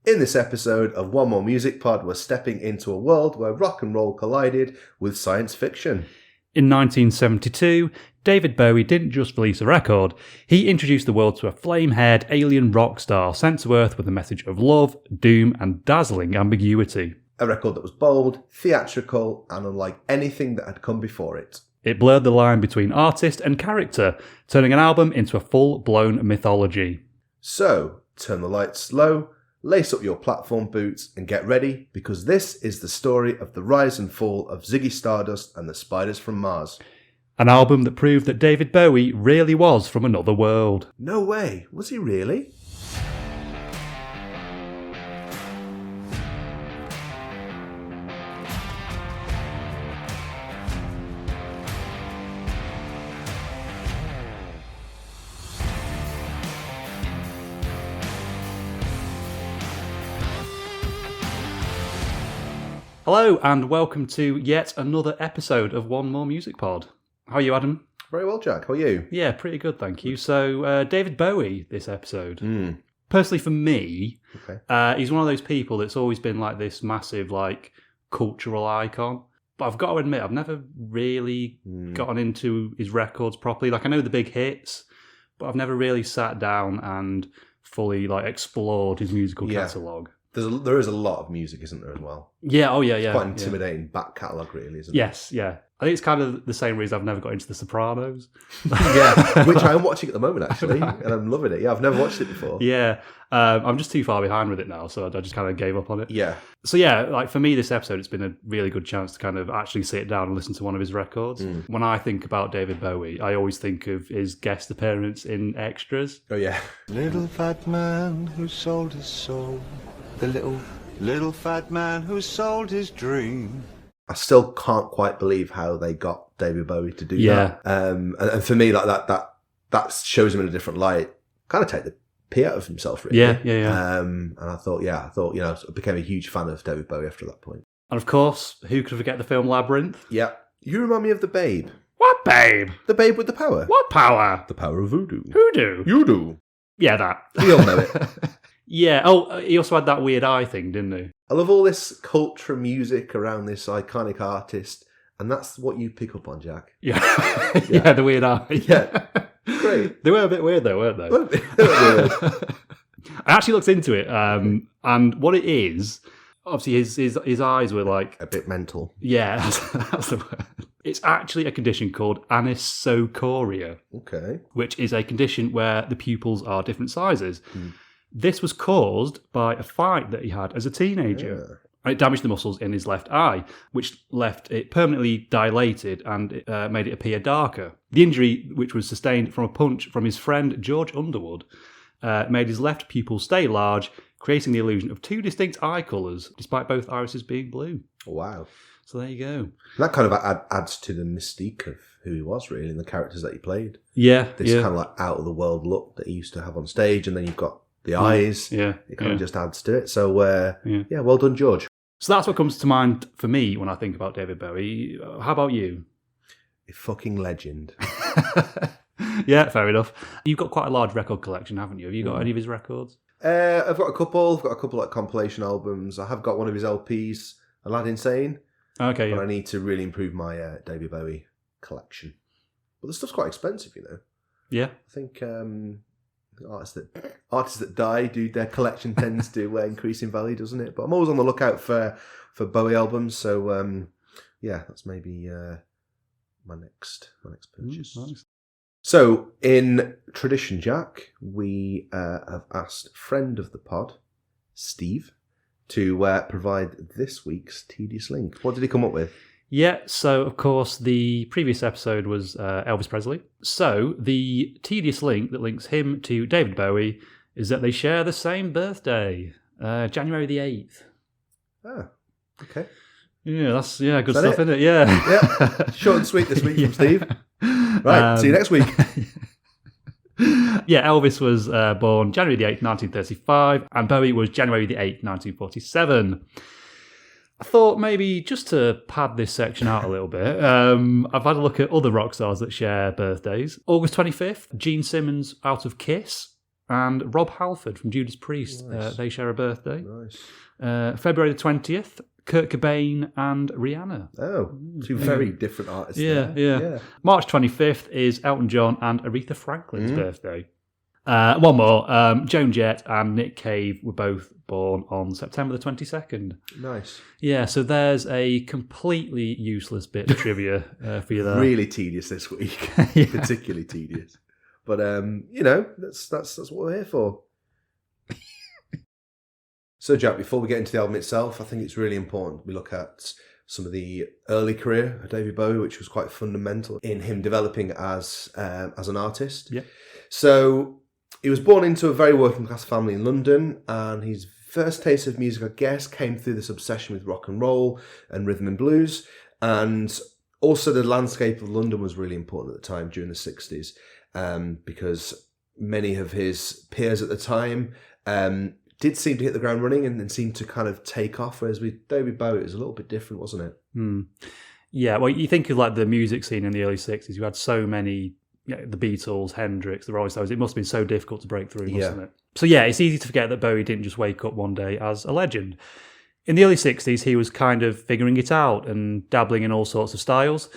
In this episode of One More Music Pod, we're stepping into a world where rock and roll collided with science fiction. In 1972, David Bowie didn't just release a record, he introduced the world to a flame-haired alien rock star sent to Earth with a message of love, doom and dazzling ambiguity. A record that was bold, theatrical, and unlike anything that had come before it. It blurred the line between artist and character, turning an album into a full-blown mythology. So, turn the lights low, lace up your platform boots, and get ready, because this is the story of the rise and fall of Ziggy Stardust and the Spiders from Mars. An album that proved that David Bowie really was from another world. No way, was he really? Hello and welcome to yet another episode of One More Music Pod. How are you, Adam? Very well, Jack. How are you? Yeah, pretty good, thank you. So, David Bowie, this episode. Personally, for me, he's one of those people that's always been like this massive, like, cultural icon. But I've got to admit, I've never really gotten into his records properly. Like, I know the big hits, but I've never really sat down and fully, like, explored his musical catalogue. There is a lot of music, isn't there, as well? Yeah, It's quite intimidating back catalogue, really, isn't it? Yes, yeah. I think it's kind of the same reason I've never got into The Sopranos. Yeah, which I am watching at the moment, actually, and I'm loving it. Yeah, I've never watched it before. Yeah, I'm just too far behind with it now, so I just kind of gave up on it. Yeah. So yeah, like for me, this episode, it's been a really good chance to kind of actually sit down and listen to one of his records. When I think about David Bowie, I always think of his guest appearance in Extras. Oh, yeah. Little fat man who sold his soul. The little fat man who sold his dream. I still can't quite believe how they got David Bowie to do that. And for me, like that shows him in a different light. Kind of take the pee out of himself, really. Yeah. And I thought, I became a huge fan of David Bowie after that point. And of course, who could forget the film Labyrinth? Yeah. You remind me of the Babe. What Babe? The Babe with the power. What power? The power of voodoo. Hoodoo. You do. Yeah, that. We all know it. Yeah. Oh, he also had that weird eye thing, didn't he? I love all this culture music around this iconic artist, and that's what you pick up on, Jack. Yeah. Yeah, the weird eye. Yeah. Great. They were a bit weird, though, weren't they? Weird. I actually looked into it, and what it is, obviously his eyes were like... A bit mental. Yeah, that's the word. It's actually a condition called anisocoria, which is a condition where the pupils are different sizes. This was caused by a fight that he had as a teenager. And it damaged the muscles in his left eye, which left it permanently dilated and it made it appear darker. The injury, which was sustained from a punch from his friend George Underwood, made his left pupil stay large, creating the illusion of two distinct eye colours, despite both irises being blue. Wow. So there you go. That kind of adds to the mystique of who he was, really, and the characters that he played. Yeah. This kind of like out-of-the-world look that he used to have on stage, and then you've got the eyes. Yeah. It kind of just adds to it. So, well done, George. So that's what comes to mind for me when I think about David Bowie. How about you? A fucking legend. Yeah, fair enough. You've got quite a large record collection, haven't you? Have you got any of his records? I've got a couple. I've got a couple like compilation albums. I have got one of his LPs, Aladdin Sane. Okay, but I need to really improve my David Bowie collection. But the stuff's quite expensive, you know. Yeah. I think artists that die, their collection tends to increase in value, doesn't it? But I'm always on the lookout for Bowie albums. So that's maybe my next purchase. Nice. So in tradition, Jack, we have asked friend of the pod, Steve, to provide this week's tedious link. What did he come up with? Yeah, so of course the previous episode was Elvis Presley. So the tedious link that links him to David Bowie is that they share the same birthday, January the 8th. Ah, okay. Yeah, that's good stuff, isn't it? Yeah. Short and sweet this week from Steve. Right, see you next week. Yeah, Elvis was born January the 8th, 1935, and Bowie was January the 8th, 1947. I thought maybe just to pad this section out a little bit, I've had a look at other rock stars that share birthdays. August 25th, Gene Simmons out of Kiss. and Rob Halford from Judas Priest. Nice. They share a birthday. Nice. February the 20th, Kurt Cobain and Rihanna. Oh, two very different artists. Yeah. March 25th is Elton John and Aretha Franklin's birthday. One more. Joan Jett and Nick Cave were both born on September the 22nd. Nice. Yeah, so there's a completely useless bit of trivia for you there. Really tedious this week. Yeah. Particularly tedious. But, that's what we're here for. So, Jack, before we get into the album itself, I think it's really important we look at some of the early career of David Bowie, which was quite fundamental in him developing as an artist. Yeah. So he was born into a very working class family in London, and his first taste of music, I guess, came through this obsession with rock and roll and rhythm and blues. And also the landscape of London was really important at the time during the 60s, because many of his peers at the time did seem to hit the ground running and seemed to kind of take off, whereas with David Bowie it was a little bit different, wasn't it? Yeah, well, you think of like the music scene in the early 60s, you had so many, the Beatles, Hendrix, the Rolling Stones, it must have been so difficult to break through, wasn't it? So yeah, it's easy to forget that Bowie didn't just wake up one day as a legend. In the early 60s, he was kind of figuring it out and dabbling in all sorts of styles.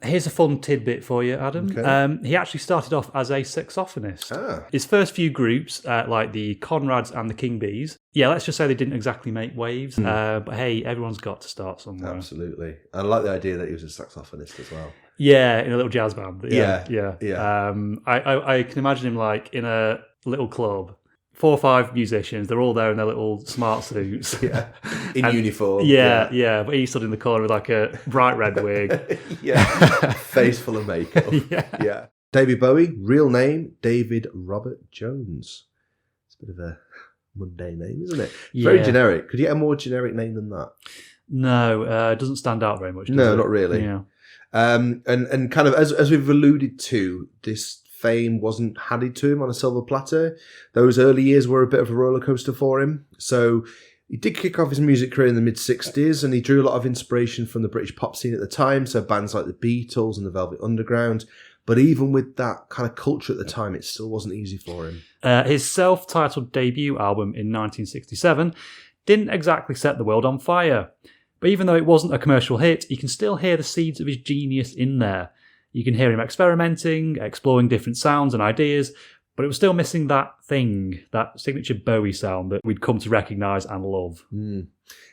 Here's a fun tidbit for you, Adam. Okay. He actually started off as a saxophonist. His first few groups, like the Conrads and the King Bees, let's just say they didn't exactly make waves. But hey, everyone's got to start somewhere. Absolutely. I like the idea that he was a saxophonist as well. Yeah, in a little jazz band. Yeah. I can imagine him like in a little club. 4 or 5 musicians, they're all there in their little smart suits. In uniform. Yeah, but he stood in the corner with like a bright red wig. Face full of makeup. Yeah. David Bowie, real name, David Robert Jones. It's a bit of a mundane name, isn't it? Very generic. Could you get a more generic name than that? No, it doesn't stand out very much, does No, it? not really. Yeah. And kind of, as we've alluded to, this fame wasn't handed to him on a silver platter. Those early years were a bit of a roller coaster for him. So he did kick off his music career in the mid-60s, and he drew a lot of inspiration from the British pop scene at the time, so bands like the Beatles and the Velvet Underground. But even with that kind of culture at the time, it still wasn't easy for him. His self-titled debut album in 1967 didn't exactly set the world on fire. But even though it wasn't a commercial hit, you can still hear the seeds of his genius in there. You can hear him experimenting, exploring different sounds and ideas, but it was still missing that thing, that signature Bowie sound that we'd come to recognise and love. And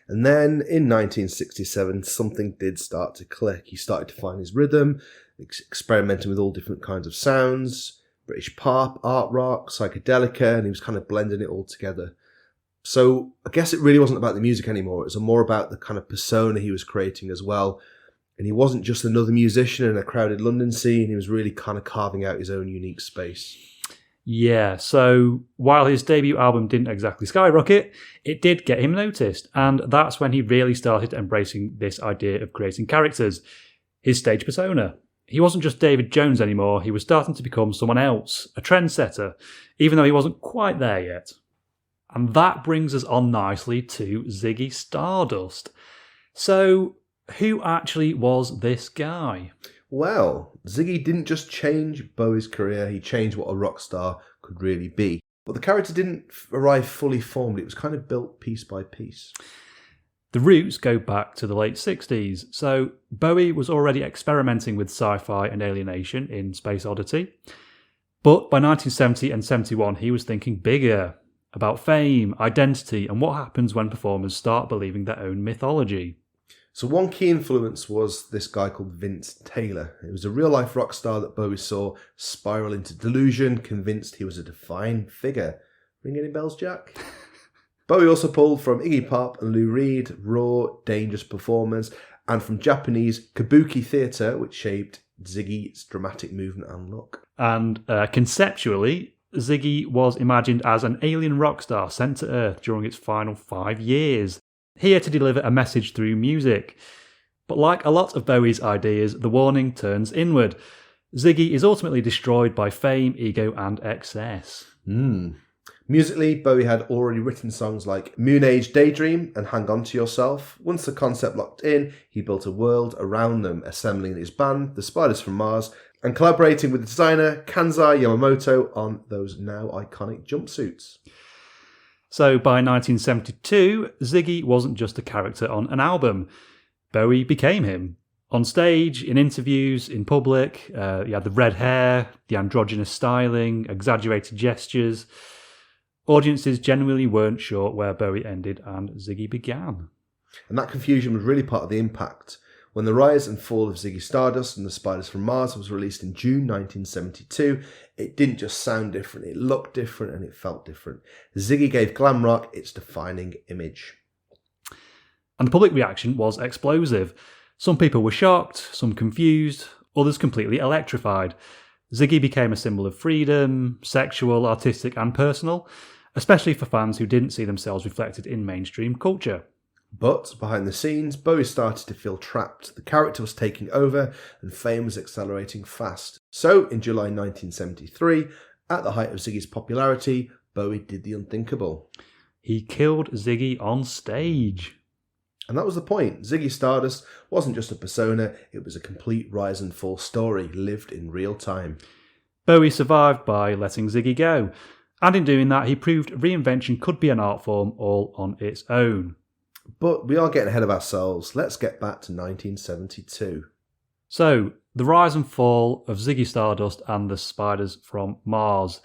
then in 1967, something did start to click. He started to find his rhythm, experimenting with all different kinds of sounds, British pop, art rock, psychedelica, and he was kind of blending it all together. So I guess it really wasn't about the music anymore. It was more about the kind of persona he was creating as well. And he wasn't just another musician in a crowded London scene. He was really kind of carving out his own unique space. Yeah, so while his debut album didn't exactly skyrocket, it did get him noticed. And that's when he really started embracing this idea of creating characters, his stage persona. He wasn't just David Jones anymore. He was starting to become someone else, a trendsetter, even though he wasn't quite there yet. And that brings us on nicely to Ziggy Stardust. So who actually was this guy? Well, Ziggy didn't just change Bowie's career, he changed what a rock star could really be. But the character didn't arrive fully formed, it was kind of built piece by piece. The roots go back to the late 60s, so Bowie was already experimenting with sci-fi and alienation in Space Oddity. But by 1970 and 71, he was thinking bigger, about fame, identity, and what happens when performers start believing their own mythology. So one key influence was this guy called Vince Taylor. It was a real-life rock star that Bowie saw spiral into delusion, convinced he was a divine figure. Ring any bells, Jack? Bowie also pulled from Iggy Pop and Lou Reed, raw, dangerous performance, and from Japanese kabuki theatre, which shaped Ziggy's dramatic movement and look. And conceptually, Ziggy was imagined as an alien rock star sent to Earth during its final 5 years, here to deliver a message through music. But like a lot of Bowie's ideas, the warning turns inward. Ziggy is ultimately destroyed by fame, ego, and excess. Musically, Bowie had already written songs like Moon Age Daydream and Hang On To Yourself. Once the concept locked in, he built a world around them, assembling his band, the Spiders from Mars, And collaborating with the designer Kanzai Yamamoto on those now iconic jumpsuits. So by 1972, Ziggy wasn't just a character on an album. Bowie became him. On stage, in interviews, in public, he had the red hair, the androgynous styling, exaggerated gestures. Audiences genuinely weren't sure where Bowie ended and Ziggy began. And that confusion was really part of the impact. When The Rise and Fall of Ziggy Stardust and the Spiders from Mars was released in June 1972, it didn't just sound different, it looked different and it felt different. Ziggy gave glam rock its defining image. And the public reaction was explosive. Some people were shocked, some confused, others completely electrified. Ziggy became a symbol of freedom, sexual, artistic and personal, especially for fans who didn't see themselves reflected in mainstream culture. But, behind the scenes, Bowie started to feel trapped. The character was taking over and fame was accelerating fast. So, in July 1973, at the height of Ziggy's popularity, Bowie did the unthinkable. He killed Ziggy on stage. And that was the point. Ziggy Stardust wasn't just a persona, it was a complete rise and fall story lived in real time. Bowie survived by letting Ziggy go. And in doing that, he proved reinvention could be an art form all on its own. But we are getting ahead of ourselves. Let's get back to 1972. So, the rise and fall of Ziggy Stardust and the Spiders from Mars.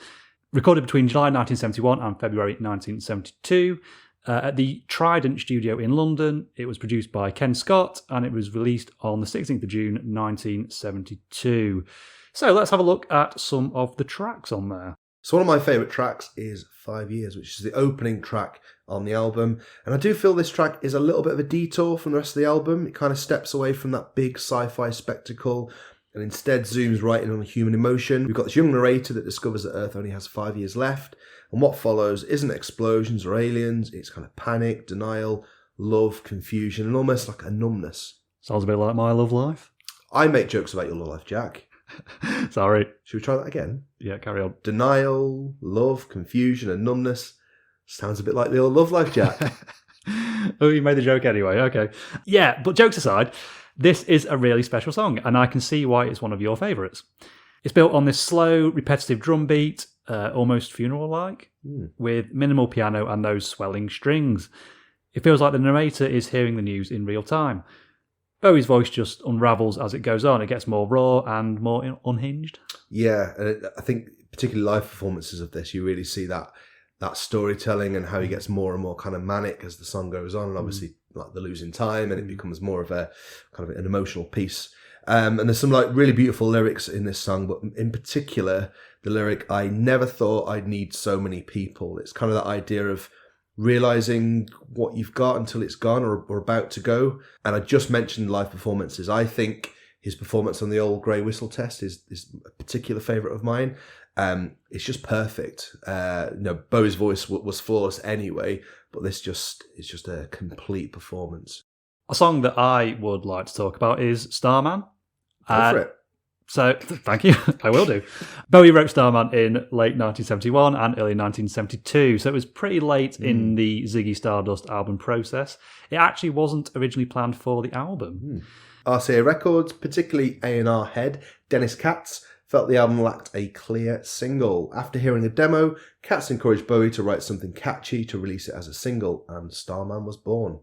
Recorded between July 1971 and February 1972 at the Trident studio in London. It was produced by Ken Scott and it was released on the 16th of June 1972. So, let's have a look at some of the tracks on there. So one of my favourite tracks is 5 Years, which is the opening track on the album. And I do feel this track is a little bit of a detour from the rest of the album. It kind of steps away from that big sci-fi spectacle and instead zooms right in on human emotion. We've got this young narrator that discovers that Earth only has 5 years left. And what follows isn't explosions or aliens. It's kind of panic, denial, love, confusion, and almost like a numbness. Sounds a bit like My Love Life. I make jokes about your love life, Jack. Sorry. Should we try that again? Yeah, carry on. Denial, love, confusion, and numbness. Sounds a bit like the old love life, Jack. Oh, you made the joke anyway. Okay. Yeah, but jokes aside, this is a really special song, and I can see why it's one of your favourites. It's built on this slow, repetitive drum beat, almost funeral-like, with minimal piano and those swelling strings. It feels like the narrator is hearing the news in real time. Bowie's voice just unravels as it goes on. It gets more raw and more unhinged. Yeah, and I think particularly live performances of this, you really see that storytelling and how he gets more and more kind of manic as the song goes on, and obviously like the losing time, and it becomes more of a kind of an emotional piece. And there's some like really beautiful lyrics in this song, but in particular the lyric, "I never thought I'd need so many people." It's kind of that idea of realizing what you've got until it's gone or about to go. And I just mentioned live performances. I think his performance on the Old Grey Whistle Test is a particular favourite of mine. It's just perfect. Bowie's voice was flawless anyway, but this is just a complete performance. A song that I would like to talk about is Starman. Go for it. So, thank you. I will do. Bowie wrote Starman in late 1971 and early 1972, so it was pretty late in the Ziggy Stardust album process. It actually wasn't originally planned for the album. RCA Records, particularly A&R head Dennis Katz, felt the album lacked a clear single. After hearing the demo, Katz encouraged Bowie to write something catchy to release it as a single, and Starman was born.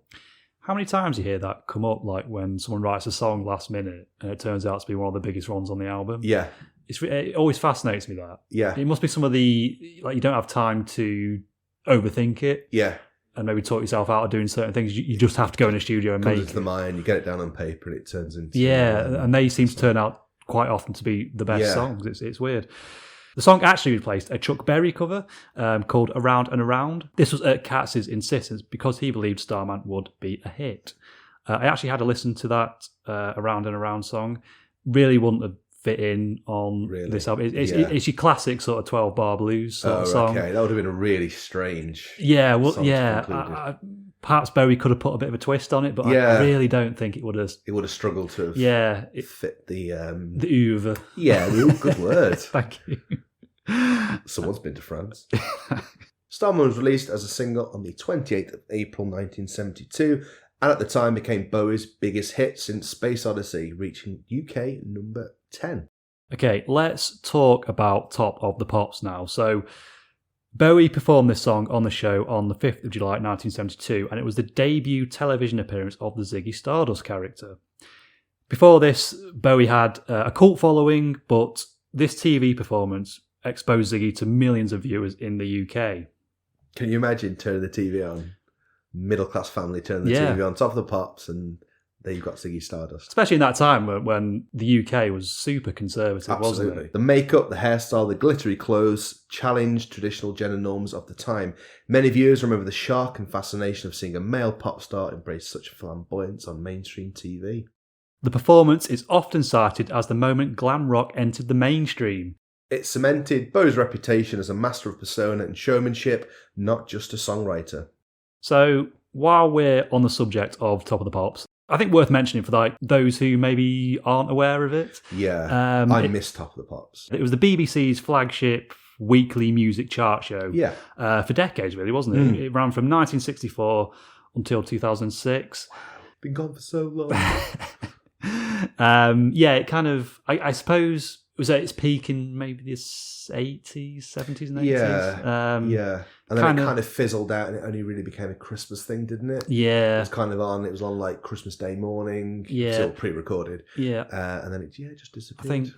How many times you hear that come up, like when someone writes a song last minute and it turns out to be one of the biggest ones on the album? Yeah. It always fascinates me, that. Yeah. It must be some of the, like, you don't have time to overthink it. Yeah. And maybe talk yourself out of doing certain things. You just have to go in a studio and make it. Comes into the mind, you get it down on paper and it turns into... Yeah, and they seem to turn out quite often to be the best songs. It's weird. The song actually replaced a Chuck Berry cover called Around and Around. This was at Katz's insistence because he believed Starman would be a hit. I actually had a listen to that Around and Around song. Really wouldn't have fit in on this album. It's your classic sort of 12-bar blues sort of song. Okay, that would have been a really strange perhaps Bowie could have put a bit of a twist on it, but I really don't think it would have... It would have struggled to have fit the oeuvre. Yeah, good word. Thank you. Someone's been to France. Starman was released as a single on the 28th of April 1972, and at the time became Bowie's biggest hit since Space Odyssey, reaching UK number 10. Okay, let's talk about Top of the Pops now. So, Bowie performed this song on the show on the 5th of July 1972, and it was the debut television appearance of the Ziggy Stardust character. Before this, Bowie had a cult following, but this TV performance exposed Ziggy to millions of viewers in the UK. Can you imagine turning the TV on? Middle-class family turning the TV on, Top of the Pops, and there you've got Ziggy Stardust. Especially in that time when the UK was super conservative, wasn't it? The makeup, the hairstyle, the glittery clothes challenged traditional gender norms of the time. Many viewers remember the shock and fascination of seeing a male pop star embrace such flamboyance on mainstream TV. The performance is often cited as the moment glam rock entered the mainstream. It cemented Bowie's reputation as a master of persona and showmanship, not just a songwriter. So, while we're on the subject of Top of the Pops, I think worth mentioning for those who maybe aren't aware of it. Yeah, I miss Top of the Pops. It was the BBC's flagship weekly music chart show for decades, really, wasn't it? It ran from 1964 until 2006. Been gone for so long. It kind of, I suppose, it was at its peak in maybe the 80s, 70s and 80s. Yeah. And then it kind of fizzled out and it only really became a Christmas thing, didn't it? Yeah. It was on like Christmas Day morning. Yeah. Still pre-recorded. Yeah. And then it just disappeared.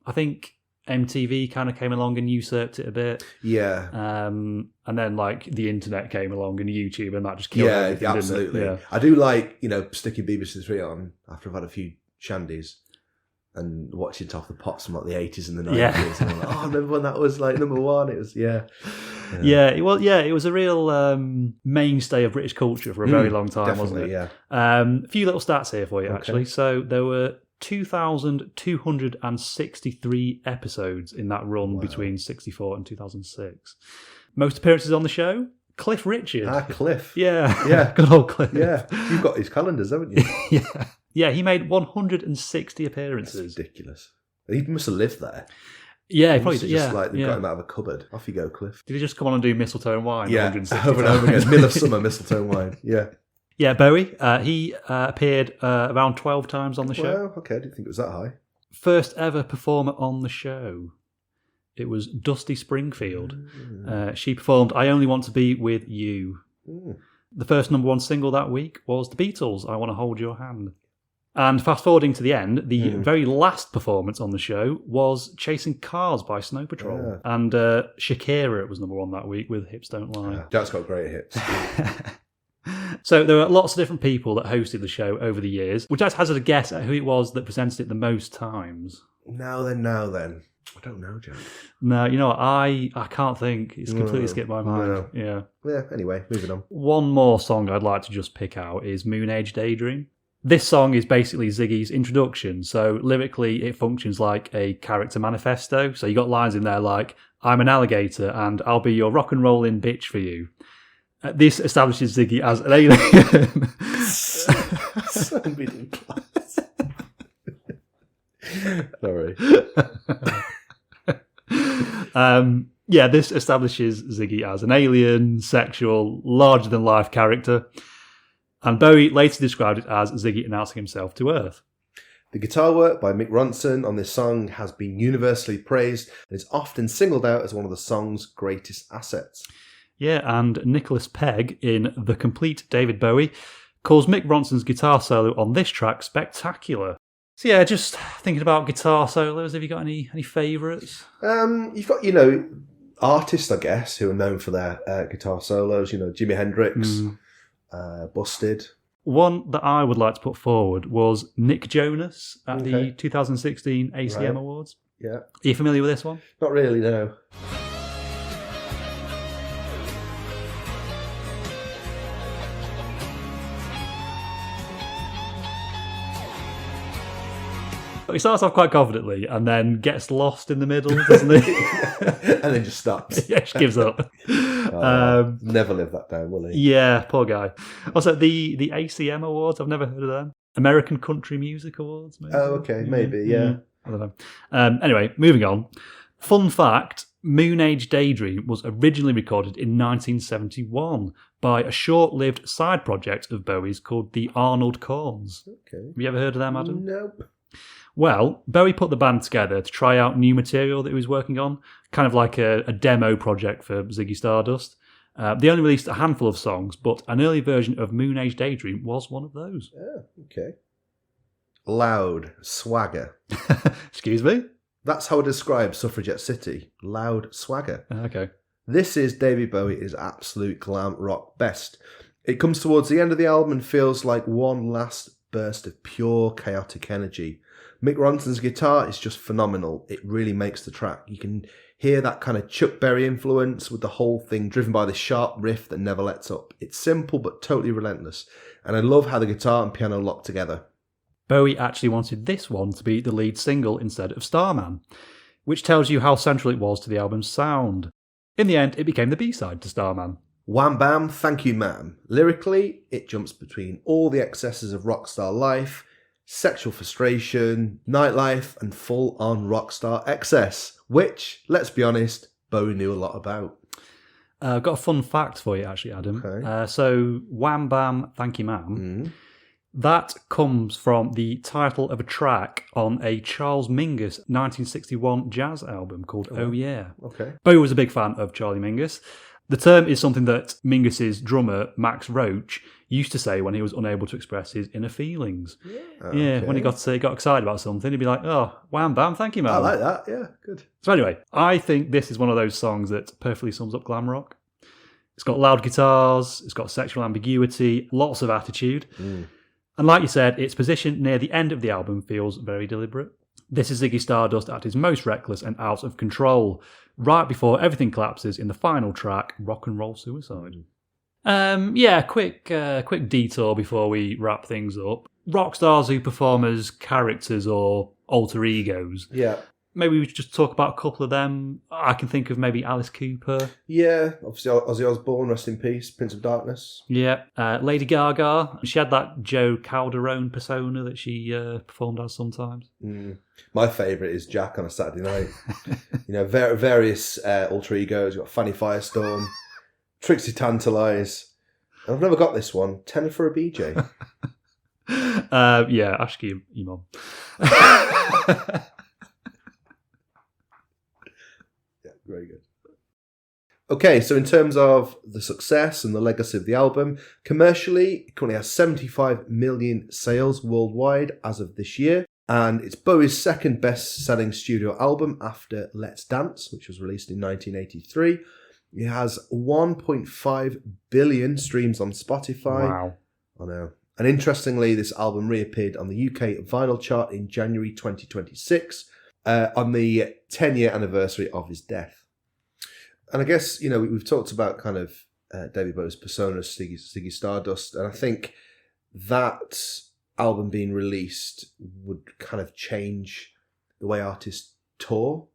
I think MTV kind of came along and usurped it a bit. Yeah. And then like the internet came along and YouTube and that just killed everything. Absolutely. Didn't it? Yeah. I do like, sticking BBC Three on after I've had a few shandies and watching Top of the Pops from like the 80s and the 90s. Yeah. And I'm like, I remember when that was like number one. It was, it was a real mainstay of British culture for a very long time, wasn't it? Yeah. A few little stats here for you, actually. So there were 2,263 episodes in that run between 64 and 2006. Most appearances on the show, Cliff Richard. Cliff. Yeah. Good old Cliff. Yeah. You've got his calendars, haven't you? Yeah. Yeah, he made 160 appearances. That's ridiculous. He must have lived there. Yeah, he probably did. Just like they got him out of a cupboard. Off you go, Cliff. Did he just come on and do Mistletoe and Wine? Yeah, 160 over and over again. Middle of summer, Mistletoe and Wine. Yeah. Yeah, Bowie. He appeared around 12 times on the show. Wow, okay, I didn't think it was that high. First ever performer on the show. It was Dusty Springfield. She performed I Only Want to Be With You. The first number one single that week was The Beatles' I Want to Hold Your Hand. And fast forwarding to the end, the very last performance on the show was Chasing Cars by Snow Patrol. Yeah. And Shakira was number one that week with Hips Don't Lie. Yeah, Jack's got great hips. So there were lots of different people that hosted the show over the years. Would you guys hazard a guess at who it was that presented it the most times? Now then. I don't know, Jack. No, you know what? I can't think. It's completely skipped my mind. No. Yeah, anyway, moving on. One more song I'd like to just pick out is Moon Age Daydream. This song is basically Ziggy's introduction, so lyrically it functions like a character manifesto. So you got lines in there like, I'm an alligator and I'll be your rock and rolling bitch for you. This establishes Ziggy as an alien. So middle class. Sorry. This establishes Ziggy as an alien, sexual, larger-than-life character. And Bowie later described it as Ziggy announcing himself to Earth. The guitar work by Mick Ronson on this song has been universally praised and is often singled out as one of the song's greatest assets. Yeah, and Nicholas Pegg in The Complete David Bowie calls Mick Ronson's guitar solo on this track spectacular. So yeah, just thinking about guitar solos, have you got any favourites? You've got, artists, I guess, who are known for their guitar solos, Jimi Hendrix, Busted. One that I would like to put forward was Nick Jonas at the 2016 ACM Awards. Yeah. Are you familiar with this one? Not really, no. He starts off quite confidently and then gets lost in the middle, doesn't he? And then just stops. Yeah, just gives up. Never live that down, will he? Yeah, poor guy. Also, the ACM Awards, I've never heard of them. American Country Music Awards, maybe? Oh, okay, maybe, yeah. I don't know. Anyway, moving on. Fun fact, Moon Age Daydream was originally recorded in 1971 by a short-lived side project of Bowie's called the Arnold Corns. Okay. Have you ever heard of them, Adam? Nope. Well, Bowie put the band together to try out new material that he was working on, kind of like a demo project for Ziggy Stardust. They only released a handful of songs, but an early version of Moon Age Daydream was one of those. Yeah, okay. Loud swagger. Excuse me? That's how I describe Suffragette City. Loud swagger. Okay. This is David Bowie at his absolute glam rock best. It comes towards the end of the album and feels like one last burst of pure chaotic energy. Mick Ronson's guitar is just phenomenal. It really makes the track. You can hear that kind of Chuck Berry influence with the whole thing driven by the sharp riff that never lets up. It's simple but totally relentless. And I love how the guitar and piano lock together. Bowie actually wanted this one to be the lead single instead of Starman, which tells you how central it was to the album's sound. In the end, it became the B-side to Starman. Wham Bam, Thank You Ma'am. Lyrically, it jumps between all the excesses of rockstar life, sexual frustration, nightlife, and full-on rockstar excess, which, let's be honest, Bowie knew a lot about. I've got a fun fact for you, actually, Adam. Okay. So, Wham Bam, Thank You Ma'am, that comes from the title of a track on a Charles Mingus 1961 jazz album called Oh Yeah. Okay. Bowie was a big fan of Charlie Mingus. The term is something that Mingus's drummer, Max Roach, used to say when he was unable to express his inner feelings. Yeah, when he got excited about something, he'd be like, oh, wham, bam, thank you, man. I like that, yeah, good. So anyway, I think this is one of those songs that perfectly sums up glam rock. It's got loud guitars, it's got sexual ambiguity, lots of attitude. And like you said, its position near the end of the album feels very deliberate. This is Ziggy Stardust at his most reckless and out of control, right before everything collapses in the final track, Rock and Roll Suicide. Quick detour before we wrap things up. Rock stars who perform as characters or alter egos. Yeah. Maybe we should just talk about a couple of them. I can think of maybe Alice Cooper. Yeah, obviously Ozzy Osbourne, rest in peace, Prince of Darkness. Yeah, Lady Gaga. She had that Joe Calderone persona that she performed as sometimes. My favourite is Jack on a Saturday night. Various alter egos. You've got Fanny Firestorm, Trixie Tantalise. I've never got this one. Tenor for a BJ. Ask your mum. Very good. Okay, so in terms of the success and the legacy of the album, commercially, it currently has 75 million sales worldwide as of this year, and it's Bowie's second best-selling studio album after Let's Dance, which was released in 1983. It has 1.5 billion streams on Spotify. Wow. I know. And interestingly, this album reappeared on the UK vinyl chart in January 2026, on the 10-year anniversary of his death. And I guess, we've talked about kind of David Bowie's persona, Ziggy Stardust, and I think that album being released would kind of change the way artists tour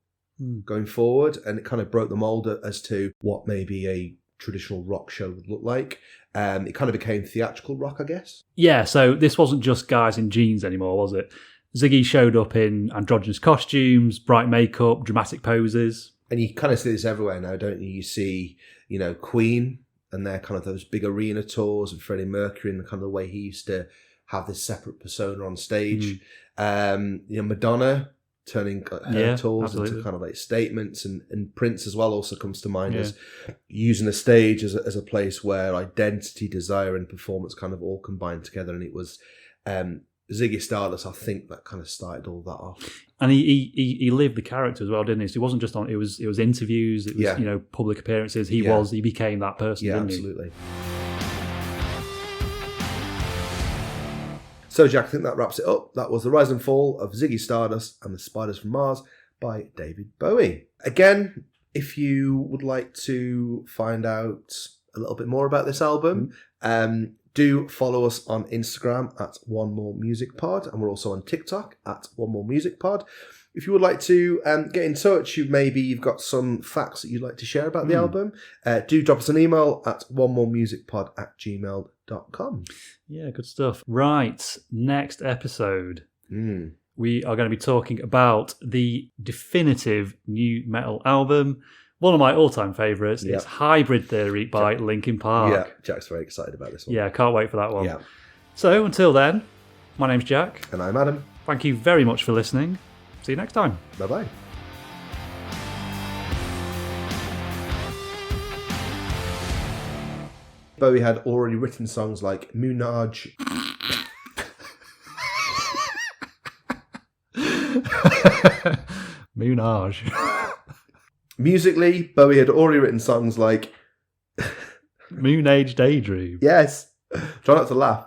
going forward, and it kind of broke the mold as to what maybe a traditional rock show would look like. It kind of became theatrical rock, I guess. Yeah, so this wasn't just guys in jeans anymore, was it? Ziggy showed up in androgynous costumes, bright makeup, dramatic poses. And you kind of see this everywhere now, don't you? You see, Queen and their kind of those big arena tours, and Freddie Mercury and the kind of the way he used to have this separate persona on stage. Madonna turning her tours into kind of like statements, and Prince as well also comes to mind as using the stage as a place where identity, desire and performance kind of all combined together. And it was Ziggy Stardust, I think, that kind of started all that off. And he lived the character as well, didn't he? So it wasn't just it was interviews, it was public appearances. He became that person, yeah, didn't absolutely. So, Jack, I think that wraps it up. That was The Rise and Fall of Ziggy Stardust and the Spiders from Mars by David Bowie. Again, if you would like to find out a little bit more about this album, do follow us on Instagram at onemoremusicpod, and we're also on TikTok at onemoremusicpod. If you would like to get in touch, you've got some facts that you'd like to share about the album, do drop us an email at onemoremusicpod@gmail.com. Yeah, good stuff. Right, next episode. We are going to be talking about the definitive new metal album. One of my all-time favourites is Hybrid Theory by Linkin Park. Yeah, Jack's very excited about this one. Yeah, can't wait for that one. Yeah. So, until then, my name's Jack. And I'm Adam. Thank you very much for listening. See you next time. Bye-bye. Bowie had already written songs like Moonage. Moonage. Musically, Bowie had already written songs like Moon Age Daydream. Yes. Try not to laugh.